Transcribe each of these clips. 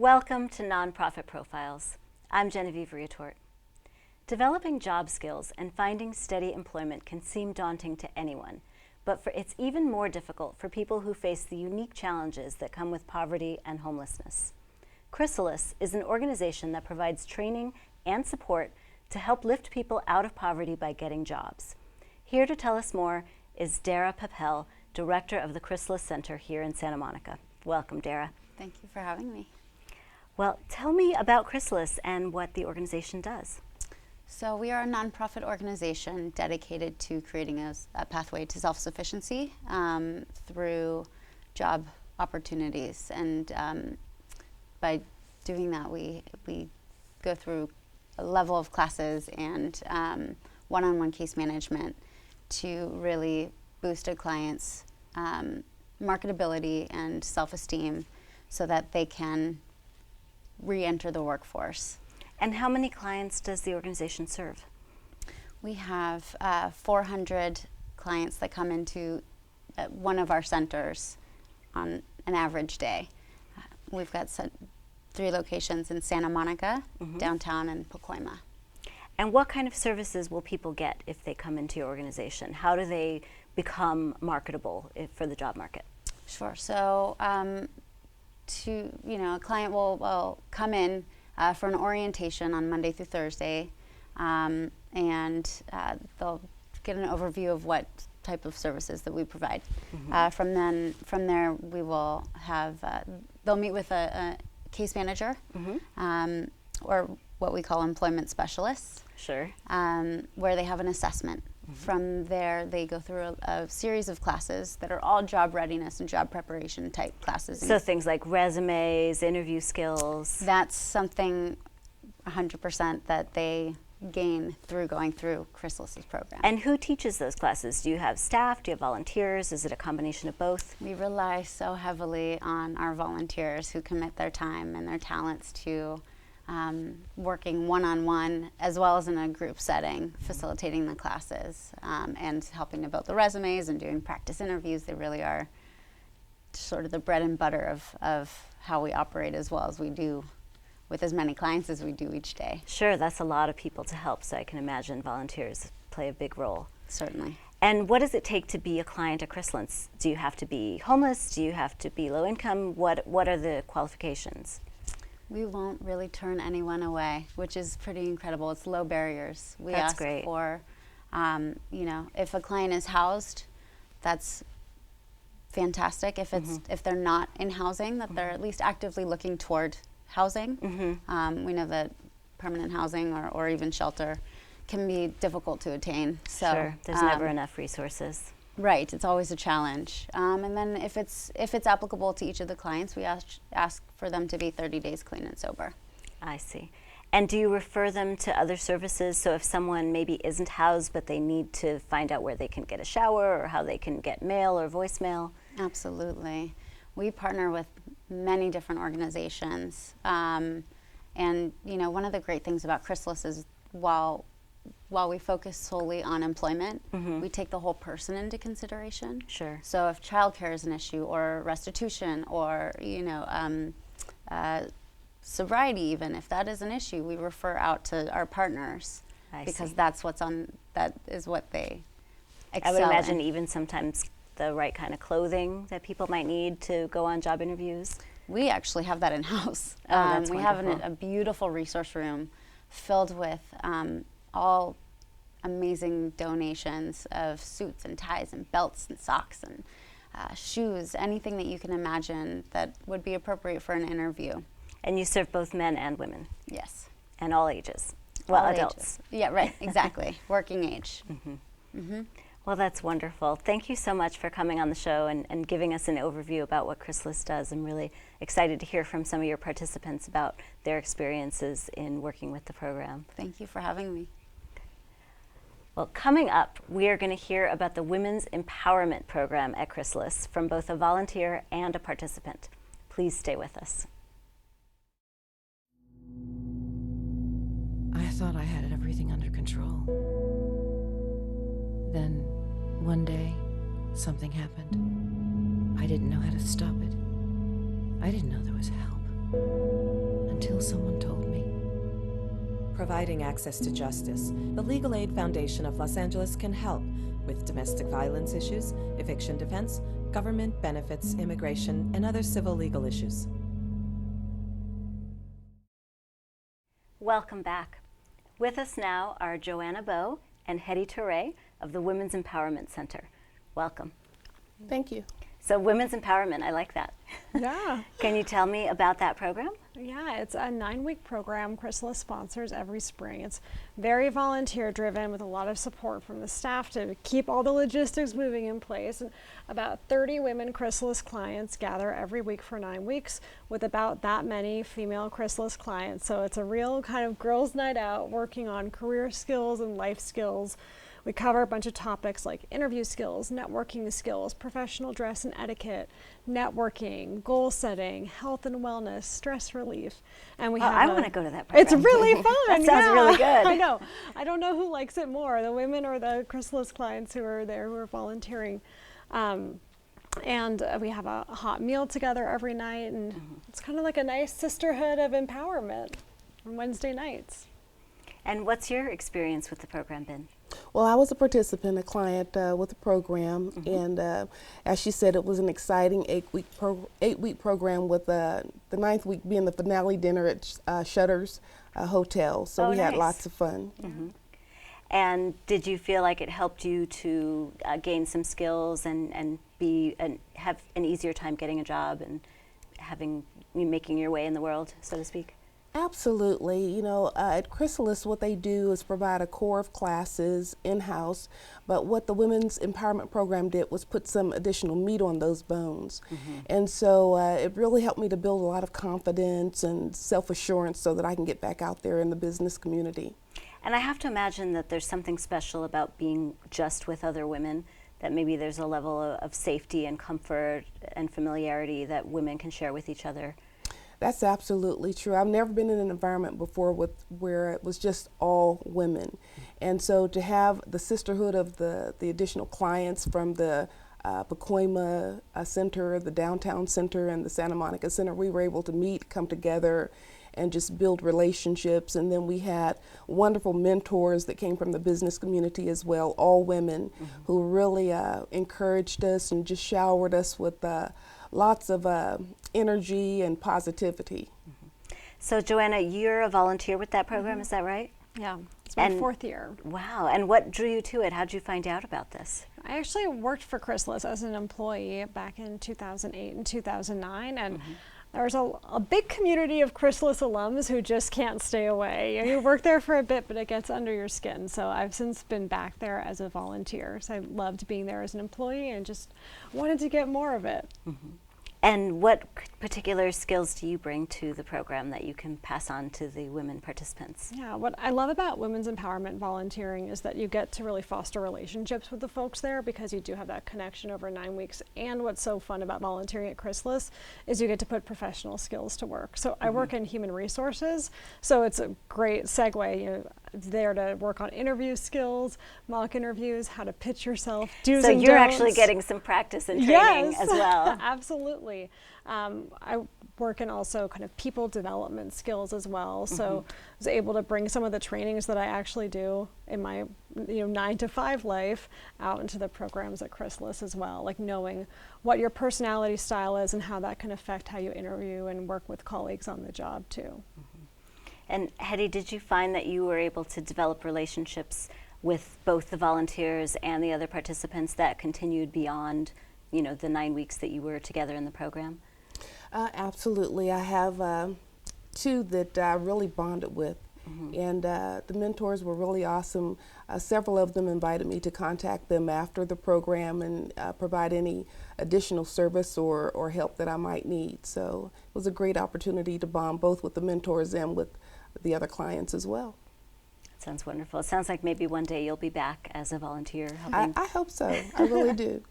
Welcome to Nonprofit Profiles. I'm Genevieve Riutort. Developing job skills and finding steady employment can seem daunting to anyone, but it's even more difficult for people who face the unique challenges that come with poverty and homelessness. Chrysalis is an organization that provides training and support to help lift people out of poverty by getting jobs. Here to tell us more is Dara Papel, Director of the Chrysalis Center here in Santa Monica. Welcome, Dara. Thank you for having me. Well, tell me about Chrysalis and what the organization does. So we are a nonprofit organization dedicated to creating a pathway to self-sufficiency through job opportunities. And by doing that, we go through a level of classes and one-on-one case management to really boost a client's marketability and self-esteem so that they can re-enter the workforce. And how many clients does the organization serve? We have 400 clients that come into one of our centers on an average day. We've got 3 locations in Santa Monica, downtown, and Pacoima. And what kind of services will people get if they come into your organization? How do they become marketable for the job market? Sure. So, a client will come in for an orientation on Monday through Thursday, and they'll get an overview of what type of services that we provide. From there, we will have they'll meet with a case manager, or what we call employment specialists. Sure. Where they have an assessment. From there, they go through a series of classes that are all job readiness and job preparation type classes. So things like resumes, interview skills. That's something 100% that they gain through going through Chrysalis's program. And who teaches those classes? Do you have staff? Do you have volunteers? Is it a combination of both? We rely so heavily on our volunteers who commit their time and their talents to working one-on-one as well as in a group setting, facilitating the classes and helping to build the resumes and doing practice interviews. They really are sort of the bread and butter of how we operate, as well as we do with as many clients as we do each day. Sure, that's a lot of people to help, so I can imagine volunteers play a big role. Certainly. And what does it take to be a client at Chrysalis? Do you have to be homeless? Do you have to be low income? What are the qualifications? We won't really turn anyone away, which is pretty incredible. It's low barriers. We That's ask great. for, if a client is housed, that's fantastic. If they're not in housing, that they're at least actively looking toward housing. We know that permanent housing or even shelter can be difficult to attain. So, sure, there's never enough resources. Right, it's always a challenge. And then if it's applicable to each of the clients, we ask for them to be 30 days clean and sober. I see. And do you refer them to other services? So if someone maybe isn't housed, but they need to find out where they can get a shower or how they can get mail or voicemail? Absolutely. We partner with many different organizations. And, one of the great things about Chrysalis is while we focus solely on employment, we take the whole person into consideration. Sure. So if childcare is an issue, or restitution, or sobriety, even if that is an issue, we refer out to our partners because see. that is what they excel I would imagine in. even sometimes the right kind of clothing that people might need to go on job interviews. We actually have that in house. Oh, that's we wonderful. have a beautiful resource room filled with all amazing donations of suits and ties and belts and socks and shoes, anything that you can imagine that would be appropriate for an interview. And you serve both men and women? Yes. And all ages? Well, All adults. ages. Yeah, right, exactly. Working age. Well, that's wonderful. Thank you so much for coming on the show and giving us an overview about what Chrysalis does. I'm really excited to hear from some of your participants about their experiences in working with the program. Thank you for having me. Well, coming up, we are going to hear about the Women's Empowerment Program at Chrysalis from both a volunteer and a participant. Please stay with us. I thought I had everything under control. Then, one day, something happened. I didn't know how to stop it. I didn't know there was help. Until someone told me. Providing access to justice, the Legal Aid Foundation of Los Angeles can help with domestic violence issues, eviction defense, government benefits, immigration, and other civil legal issues. Welcome back. With us now are Joanna Bowe and Hedy Touré of the Women's Empowerment Center. Welcome. Thank you. So Women's Empowerment, I like that. Yeah. Can you tell me about that program? Yeah, it's a 9-week program Chrysalis sponsors every spring. It's very volunteer driven with a lot of support from the staff to keep all the logistics moving in place. And about 30 women Chrysalis clients gather every week for 9 weeks with about that many female Chrysalis clients. So it's a real kind of girls' night out working on career skills and life skills. We cover a bunch of topics like interview skills, networking skills, professional dress and etiquette, networking, goal setting, health and wellness, stress relief. And we have I want to go to that program. It's really fun. That sounds really good. I know. I don't know who likes it more, the women or the Chrysalis clients who are there who are volunteering. And we have a hot meal together every night, and it's kind of like a nice sisterhood of empowerment on Wednesday nights. And what's your experience with the program been? Well, I was a participant, a client with the program, and as she said, it was an exciting 8-week program with the 9th week being the finale dinner at Shutters Hotel. So we had lots of fun. And did you feel like it helped you to gain some skills and have an easier time getting a job and making your way in the world, so to speak? Absolutely. You know, at Chrysalis, what they do is provide a core of classes in-house, but what the Women's Empowerment Program did was put some additional meat on those bones. And so it really helped me to build a lot of confidence and self-assurance so that I can get back out there in the business community. And I have to imagine that there's something special about being just with other women, that maybe there's a level of safety and comfort and familiarity that women can share with each other. That's absolutely true. I've never been in an environment before where it was just all women. And so to have the sisterhood of the additional clients from the Pacoima Center, the Downtown Center, and the Santa Monica Center, we were able to meet, come together, and just build relationships. And then we had wonderful mentors that came from the business community as well, all women, who really encouraged us and just showered us with lots of energy and positivity. So Joanna, you're a volunteer with that program, is that right? Yeah, it's my 4th year. Wow, and what drew you to it? How did you find out about this? I actually worked for Chrysalis as an employee back in 2008 and 2009, and there's a big community of Chrysalis alums who just can't stay away. You work there for a bit, but it gets under your skin. So I've since been back there as a volunteer. So I loved being there as an employee and just wanted to get more of it. And what particular skills do you bring to the program that you can pass on to the women participants? Yeah, what I love about women's empowerment volunteering is that you get to really foster relationships with the folks there because you do have that connection over 9 weeks. And what's so fun about volunteering at Chrysalis is you get to put professional skills to work. So I work in human resources, so it's a great segue. You know, there to work on interview skills, mock interviews, how to pitch yourself, do's and don'ts. So you're actually getting some practice and training as well. Absolutely. I work in also kind of people development skills as well. So I was able to bring some of the trainings that I actually do in my 9 to 5 life out into the programs at Chrysalis as well, like knowing what your personality style is and how that can affect how you interview and work with colleagues on the job too. And Hedy, did you find that you were able to develop relationships with both the volunteers and the other participants that continued beyond, the 9 weeks that you were together in the program? Absolutely. I have 2 that I really bonded with. And the mentors were really awesome. Several of them invited me to contact them after the program and provide any additional service or help that I might need. So it was a great opportunity to bond both with the mentors and with the other clients as well. That sounds wonderful. It sounds like maybe one day you'll be back as a volunteer helping. I hope so. I really do.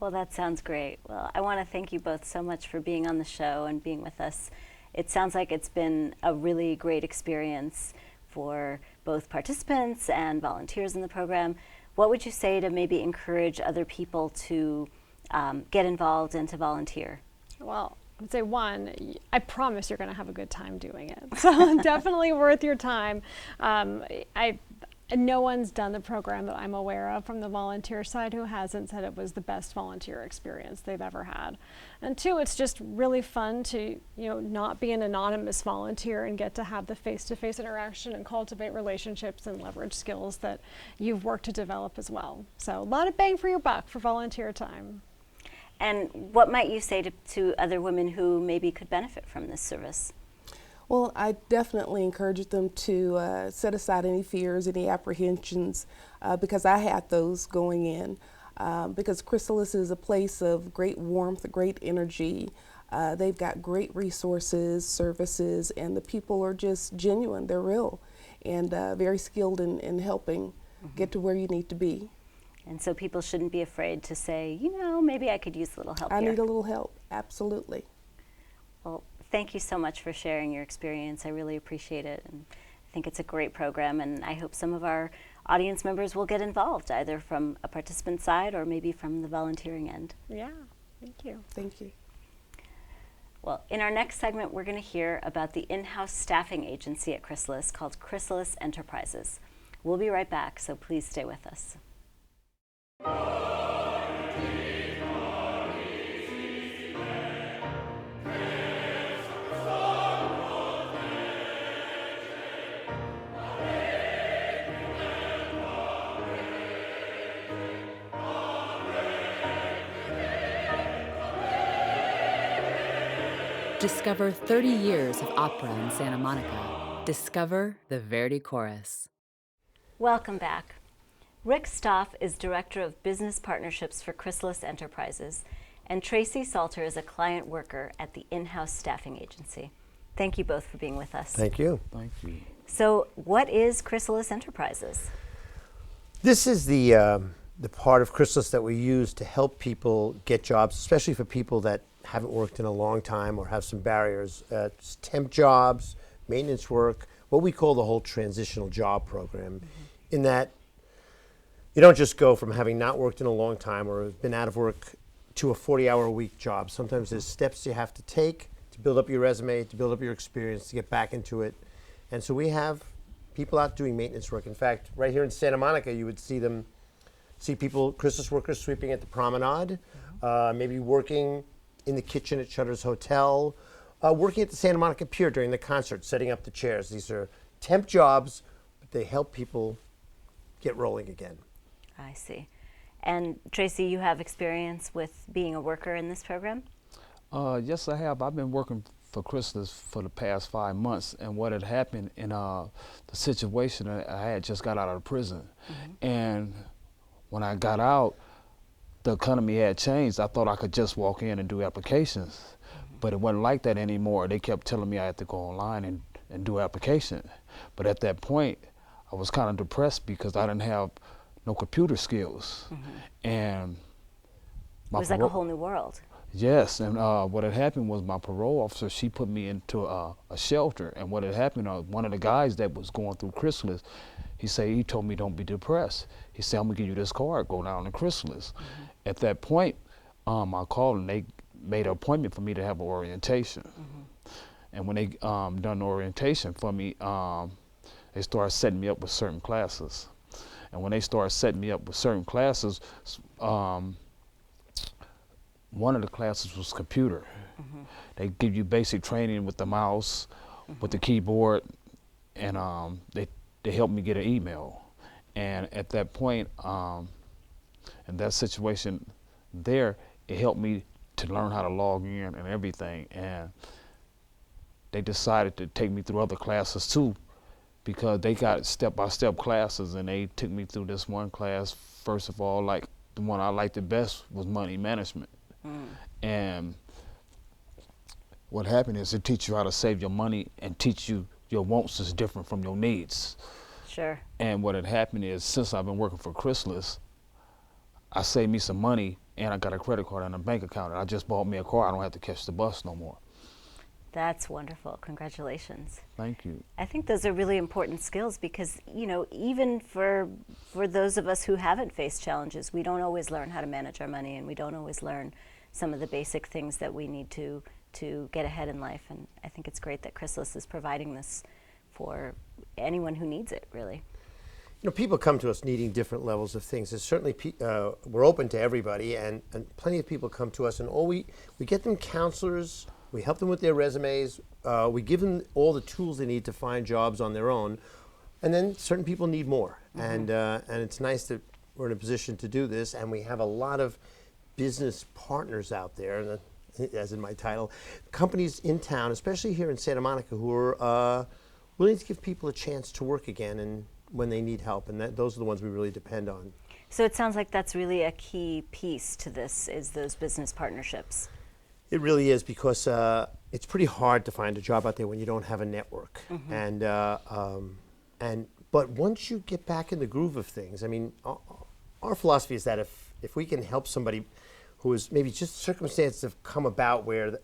Well, that sounds great. Well, I want to thank you both so much for being on the show and being with us. It sounds like it's been a really great experience for both participants and volunteers in the program. What would you say to maybe encourage other people to get involved and to volunteer? Well, would say one, I promise you're going to have a good time doing it. So definitely worth your time. No one's done the program that I'm aware of from the volunteer side who hasn't said it was the best volunteer experience they've ever had. And two, it's just really fun to, not be an anonymous volunteer and get to have the face-to-face interaction and cultivate relationships and leverage skills that you've worked to develop as well. So a lot of bang for your buck for volunteer time. And what might you say to other women who maybe could benefit from this service? Well, I definitely encourage them to set aside any fears, any apprehensions, because I had those going in. Because Chrysalis is a place of great warmth, great energy. They've got great resources, services, and the people are just genuine. They're real and very skilled in helping get to where you need to be. And so people shouldn't be afraid to say, maybe I could use a little help here. I need a little help, absolutely. Well, thank you so much for sharing your experience. I really appreciate it. And I think it's a great program, and I hope some of our audience members will get involved, either from a participant side or maybe from the volunteering end. Yeah, thank you. Thank you. Well, in our next segment, we're going to hear about the in-house staffing agency at Chrysalis called Chrysalis Enterprises. We'll be right back, so please stay with us. Discover 30 years of opera in Santa Monica. Discover the Verdi Chorus. Welcome back. Rick Stoff is Director of Business Partnerships for Chrysalis Enterprises, and Tracy Salter is a client worker at the in-house staffing agency. Thank you both for being with us. Thank you. Thank you. So what is Chrysalis Enterprises? This is the part of Chrysalis that we use to help people get jobs, especially for people that haven't worked in a long time or have some barriers. It's temp jobs, maintenance work, what we call the whole transitional job program, in that you don't just go from having not worked in a long time or been out of work to a 40-hour-a-week job. Sometimes there's steps you have to take to build up your resume, to build up your experience, to get back into it. And so we have people out doing maintenance work. In fact, right here in Santa Monica, you would see people, Chrysalis workers sweeping at the promenade, maybe working in the kitchen at Shutter's Hotel, working at the Santa Monica Pier during the concert, setting up the chairs. These are temp jobs, but they help people get rolling again. I see. And Tracy, you have experience with being a worker in this program? Yes, I have. I've been working for Chrysalis for the past 5 months, and what had happened in the situation, I had just got out of prison. And when I got out, the economy had changed. I thought I could just walk in and do applications, but it wasn't like that anymore. They kept telling me I had to go online and do application. But at that point, I was kind of depressed because I didn't have no computer skills. And it was like a whole new world. Yes, and what had happened was my parole officer, she put me into a shelter, and what had happened, one of the guys that was going through Chrysalis, he told me, don't be depressed. He said, I'm gonna give you this card, go down to Chrysalis. At that point, I called and they made an appointment for me to have an orientation. And when they done the orientation for me, they started setting me up with certain classes. And when they started setting me up with certain classes, one of the classes was computer. They give you basic training with the mouse, with the keyboard, and they helped me get an email. And at that point, in that situation there, it helped me to learn how to log in and everything. And they decided to take me through other classes too, because they got step-by-step classes, and they took me through this one class. First of all, like the one I liked the best was money management. And what happened is it teach you how to save your money and teach you your wants is different from your needs. Sure. And what had happened is, since I've been working for Chrysalis, I saved me some money, and I got a credit card and a bank account, and I just bought me a car. I don't have to catch the bus no more. That's wonderful. Congratulations. Thank you. I think those are really important skills because, even for those of us who haven't faced challenges, we don't always learn how to manage our money, and we don't always learn some of the basic things that we need to to get ahead in life. And I think it's great that Chrysalis is providing this for anyone who needs it, really. You know, people come to us needing different levels of things. There's certainly we're open to everybody, and plenty of people come to us, and we get them counselors. We help them with their resumes. We give them all the tools they need to find jobs on their own, and then certain people need more. And it's nice that we're in a position to do this, and we have a lot of business partners out there, and as in my title, companies in town, especially here in Santa Monica, who are willing to give people a chance to work again and when they need help, and those are the ones we really depend on. So it sounds like that's really a key piece to this, is those business partnerships. It really is, because it's pretty hard to find a job out there when you don't have a network. But once you get back in the groove of things, I mean, our philosophy is that if we can help somebody who is maybe just circumstances have come about where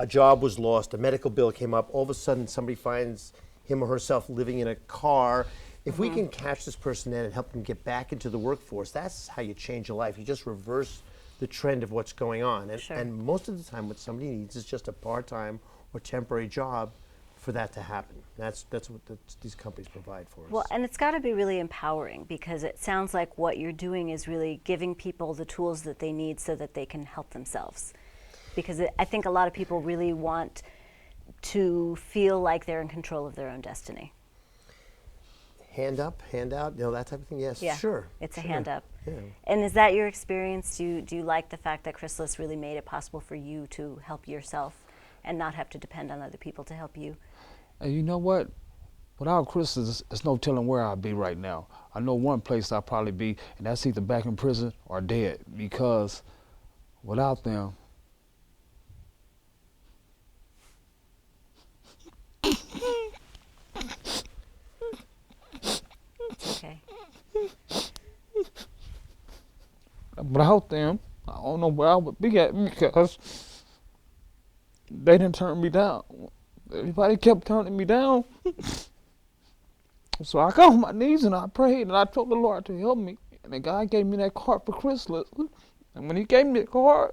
a job was lost, a medical bill came up, all of a sudden somebody finds him or herself living in a car. If we can catch this person in and help them get back into the workforce, that's how you change a life. You just reverse the trend of what's going on. And most of the time what somebody needs is just a part-time or temporary job for that to happen. That's what these companies provide for us. Well, and it's got to be really empowering, because it sounds like what you're doing is really giving people the tools that they need so that they can help themselves. Because I think a lot of people really want to feel like they're in control of their own destiny. Hand up, hand out, you know, that type of thing. Yes, Yeah, sure. it's sure. a hand up. Yeah. And is that your experience? Do you like the fact that Chrysalis really made it possible for you to help yourself and not have to depend on other people to help you? And you know what? Without Chrysalis, there's no telling where I'd be right now. I know one place I'd probably be, and that's either back in prison or dead, because without them, Okay. without them, I don't know where I would be at, because they didn't turn me down. Everybody kept turning me down. So I got on my knees and I prayed and I told the Lord to help me. And the guy gave me that card for Chrysalis. And when he gave me the card,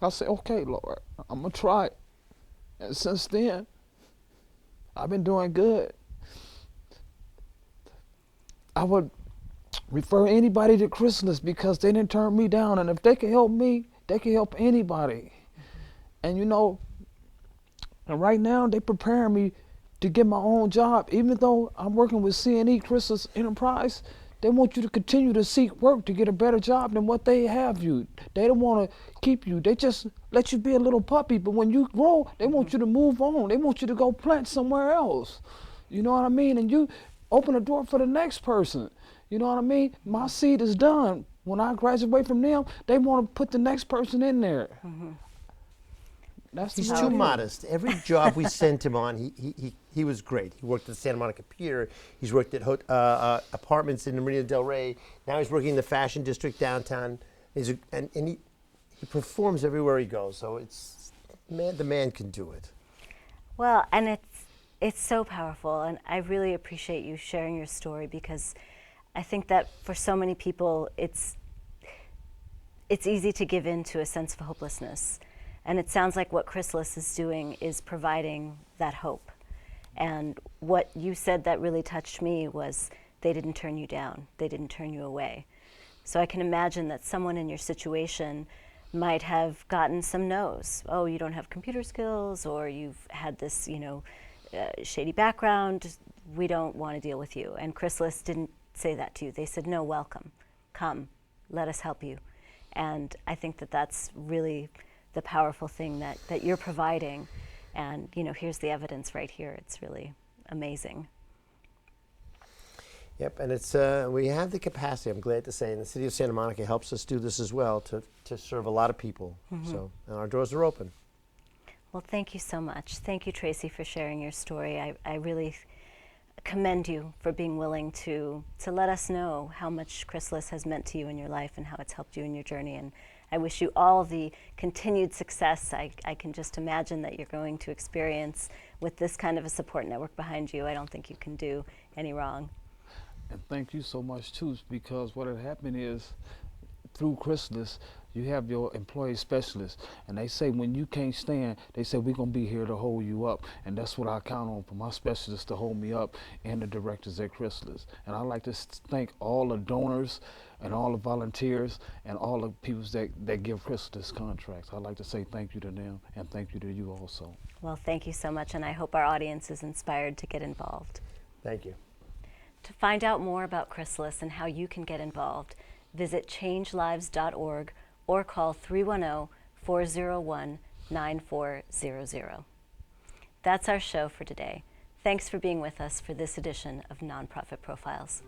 I said, okay, Lord, I'm going to try it. And since then, I've been doing good. I would refer anybody to Chrysalis because they didn't turn me down. And if they can help me, they can help anybody. And you know, and right now they preparing me to get my own job. Even though I'm working with CNE, Chrysalis Enterprise, they want you to continue to seek work to get a better job than what they have you. They don't want to keep you. They just let you be a little puppy. But when you grow, they want you to move on. They want you to go plant somewhere else. You know what I mean? And you open a door for the next person. You know what I mean? My seed is done. When I graduate from them, they want to put the next person in there. He's too modest. Every job we sent him on, he was great. He worked at the Santa Monica Pier. He's worked at apartments in Marina del Rey. Now he's working in the Fashion District downtown. And he performs everywhere he goes. So the man can do it. Well, and it's so powerful, and I really appreciate you sharing your story, because I think that for so many people, it's easy to give in to a sense of hopelessness. And it sounds like what Chrysalis is doing is providing that hope. And what you said that really touched me was they didn't turn you down. They didn't turn you away. So I can imagine that someone in your situation might have gotten some no's. Oh, you don't have computer skills, or you've had this, shady background. We don't want to deal with you. And Chrysalis didn't say that to you. They said, no, welcome. Come. Let us help you. And I think that that's really the powerful thing that you're providing. And here's the evidence right here. It's really amazing. Yep, and it's we have the capacity, I'm glad to say, and the city of Santa Monica helps us do this as well, to serve a lot of people. So, and our doors are open. Well, thank you so much. Thank you, Tracy, for sharing your story. I really commend you for being willing to let us know how much Chrysalis has meant to you in your life and how it's helped you in your journey. And I wish you all the continued success I can just imagine that you're going to experience with this kind of a support network behind you. I don't think you can do any wrong. And thank you so much too, because what had happened is, through Chrysalis, You have your employee specialists, and they say when you can't stand, they say we're gonna be here to hold you up, and that's what I count on for my specialists to hold me up, and the directors at Chrysalis. And I'd like to thank all the donors and all the volunteers and all the people that give Chrysalis contracts. I'd like to say thank you to them, and thank you to you also. Well, thank you so much, and I hope our audience is inspired to get involved. Thank you. To find out more about Chrysalis and how you can get involved, visit changelives.org or call 310-401-9400. That's our show for today. Thanks for being with us for this edition of Nonprofit Profiles.